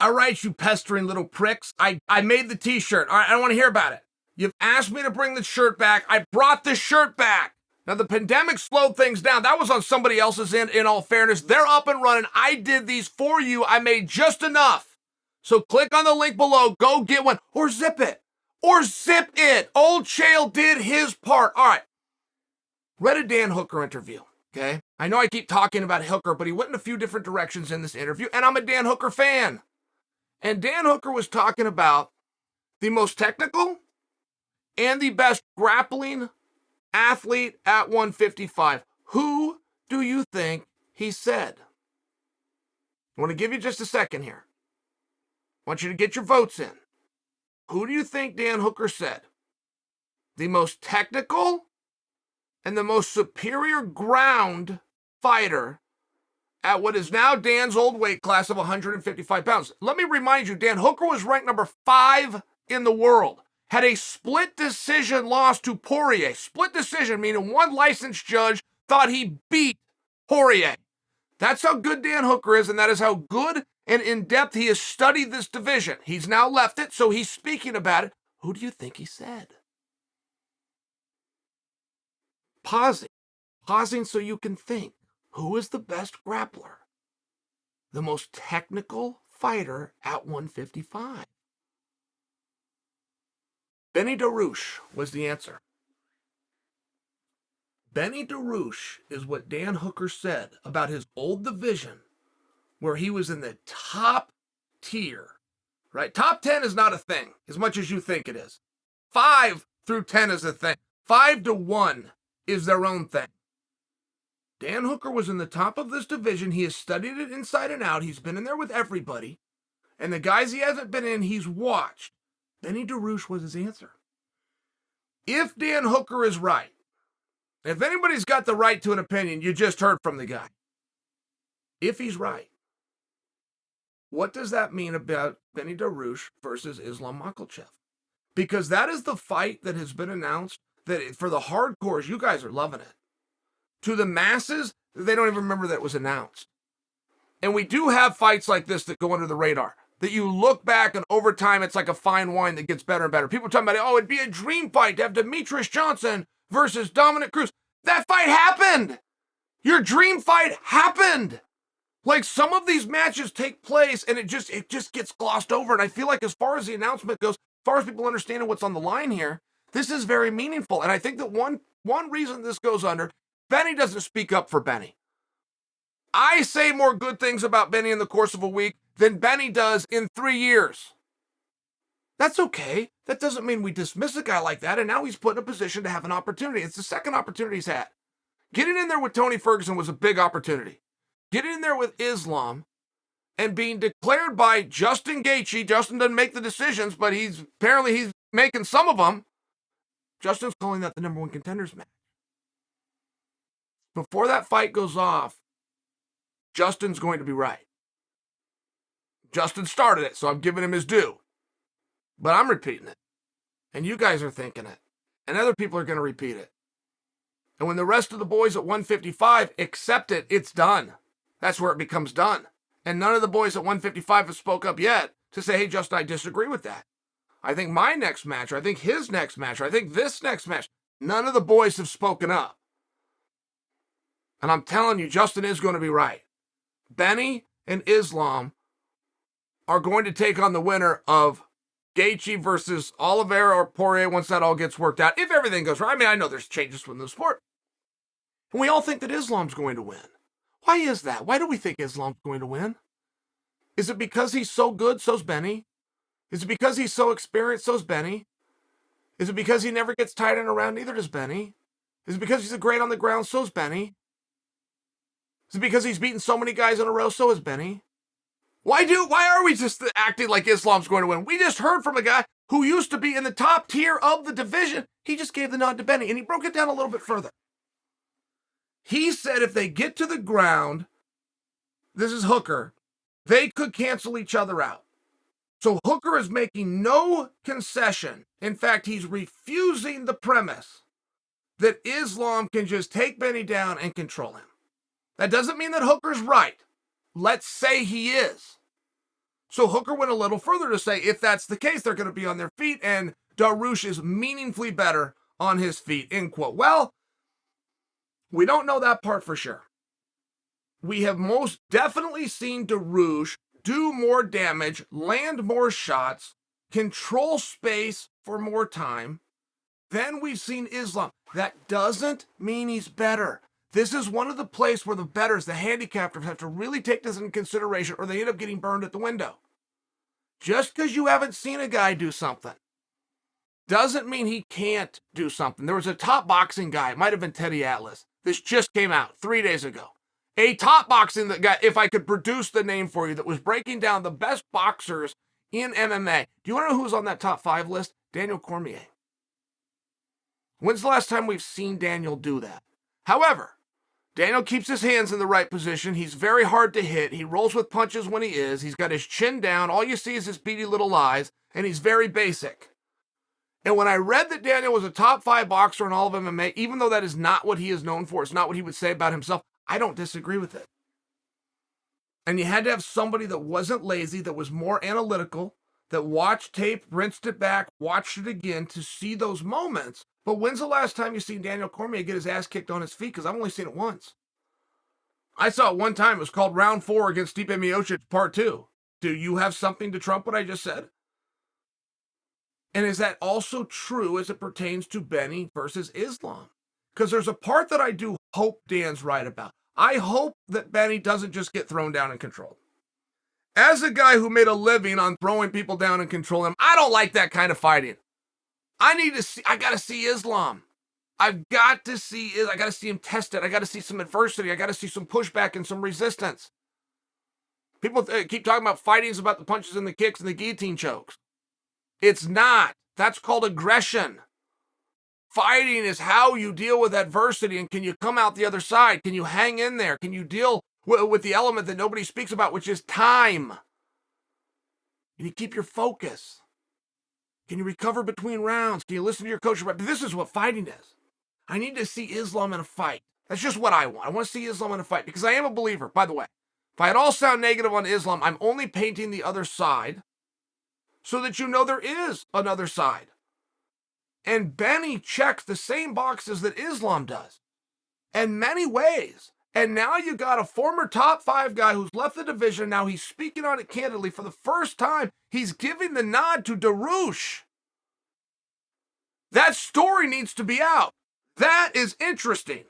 All right, you pestering little pricks. I made the t-shirt. All right, I don't want to hear about it. You've asked me to bring the shirt back. I brought the shirt back. Now, the pandemic slowed things down. That was on somebody else's end, in all fairness. They're up and running. I did these for you. I made just enough. So click on the link below. Go get one. Or zip it. Or zip it. Old Chael did his part. All right. Read a Dan Hooker interview, okay? I know I keep talking about Hooker, but he went in a few different directions in this interview, and I'm a Dan Hooker fan. And Dan Hooker was talking about the most technical and the best grappling athlete at 155. Who do you think he said? I want to give you just a second here. I want you to get your votes in. Who do you think Dan Hooker said? The most technical and the most superior ground fighter at what is now Dan's old weight class of 155 pounds. Let me remind you, Dan Hooker was ranked number 5 in the world. Had a split decision loss to Poirier. Split decision, meaning one licensed judge thought he beat Poirier. That's how good Dan Hooker is, and that is how good and in-depth he has studied this division. He's now left it, so he's speaking about it. Who do you think he said? Pausing so you can think. Who is the best grappler? The most technical fighter at 155? Beneil Dariush was the answer. Beneil Dariush is what Dan Hooker said about his old division, where he was in the top tier, right? Top 10 is not a thing, as much as you think it is. 5 through 10 is a thing. 5 to 1 is their own thing. Dan Hooker was in the top of this division. He has studied it inside and out. He's been in there with everybody. And the guys he hasn't been in, he's watched. Beneil Dariush was his answer. If Dan Hooker is right, if anybody's got the right to an opinion, you just heard from the guy. If he's right, what does that mean about Beneil Dariush versus Islam Makhachev? Because that is the fight that has been announced, that for the hardcores, you guys are loving it. To the masses, they don't even remember that it was announced. And we do have fights like this that go under the radar, that you look back and over time, it's like a fine wine that gets better and better. People are talking about, it'd be a dream fight to have Demetrius Johnson versus Dominic Cruz. That fight happened. Your dream fight happened. Like, some of these matches take place and it just gets glossed over. And I feel like as far as the announcement goes, as far as people understanding what's on the line here, this is very meaningful. And I think that one reason this goes under, Benny doesn't speak up for Benny. I say more good things about Benny in the course of a week than Benny does in 3 years. That's okay. That doesn't mean we dismiss a guy like that, and now he's put in a position to have an opportunity. It's the second opportunity he's had. Getting in there with Tony Ferguson was a big opportunity. Getting in there with Islam and being declared by Justin Gaethje. Justin doesn't make the decisions, but he's making some of them. Justin's calling that the number 1 contenders match. Before that fight goes off, Justin's going to be right. Justin started it, so I'm giving him his due. But I'm repeating it. And you guys are thinking it. And other people are going to repeat it. And when the rest of the boys at 155 accept it, it's done. That's where it becomes done. And none of the boys at 155 have spoke up yet to say, hey, Justin, I disagree with that. I think my next match, or I think his next match, or I think this next match. None of the boys have spoken up. And I'm telling you, Justin is going to be right. Benny and Islam are going to take on the winner of Gaethje versus Oliveira or Poirier once that all gets worked out. If everything goes right. I mean, I know there's changes within the sport. And we all think that Islam's going to win. Why is that? Why do we think Islam's going to win? Is it because he's so good? So's Benny. Is it because he's so experienced? So's Benny. Is it because he never gets tied in a round? Neither does Benny. Is it because he's great on the ground? So's Benny. Is it because he's beaten so many guys in a row? So is Benny. Why are we just acting like Islam's going to win? We just heard from a guy who used to be in the top tier of the division. He just gave the nod to Benny, and he broke it down a little bit further. He said if they get to the ground, this is Hooker, they could cancel each other out. So Hooker is making no concession. In fact, he's refusing the premise that Islam can just take Benny down and control him. That doesn't mean that Hooker's right. Let's say he is. So Hooker went a little further to say if that's the case, they're going to be on their feet, and Dariush is meaningfully better on his feet, end quote. Well, we don't know that part for sure. We have most definitely seen Dariush do more damage, land more shots, control space for more time than we've seen Islam. That doesn't mean he's better. This is one of the places where the bettors, the handicappers, have to really take this into consideration, or they end up getting burned at the window. Just because you haven't seen a guy do something doesn't mean he can't do something. There was a top boxing guy, it might have been Teddy Atlas. This just came out 3 days ago. A top boxing guy, if I could produce the name for you, that was breaking down the best boxers in MMA. Do you want to know who's on that top 5 list? Daniel Cormier. When's the last time we've seen Daniel do that? However, Daniel keeps his hands in the right position. He's very hard to hit. He rolls with punches when he is. He's got his chin down. All you see is his beady little eyes, and he's very basic. And when I read that Daniel was a top 5 boxer in all of MMA, even though that is not what he is known for, it's not what he would say about himself, I don't disagree with it. And you had to have somebody that wasn't lazy, that was more analytical, that watched tape, rinsed it back, watched it again to see those moments. But when's the last time you seen Daniel Cormier get his ass kicked on his feet? Because I've only seen it once. I saw it one time. It was called Round 4 against Stipe Miocic, Part 2. Do you have something to trump what I just said? And is that also true as it pertains to Benny versus Islam? Because there's a part that I do hope Dan's right about. I hope that Benny doesn't just get thrown down and controlled. As a guy who made a living on throwing people down and controlling them, I don't like that kind of fighting. I got to see Islam. I got to see him tested. I got to see some adversity. I got to see some pushback and some resistance. People keep talking about fighting's about the punches and the kicks and the guillotine chokes. It's not. That's called aggression. Fighting is how you deal with adversity, and can you come out the other side? Can you hang in there? Can you deal with the element that nobody speaks about, which is time? Can you keep your focus? Can you recover between rounds? Can you listen to your coach? This is what fighting is. I need to see Islam in a fight. That's just what I want. I want to see Islam in a fight because I am a believer. By the way, if I at all sound negative on Islam, I'm only painting the other side so that you know there is another side. And Benny checks the same boxes that Islam does in many ways. And now you got a former top 5 guy who's left the division. Now he's speaking on it candidly for the first time. He's giving the nod to Dariush. That story needs to be out. That is interesting.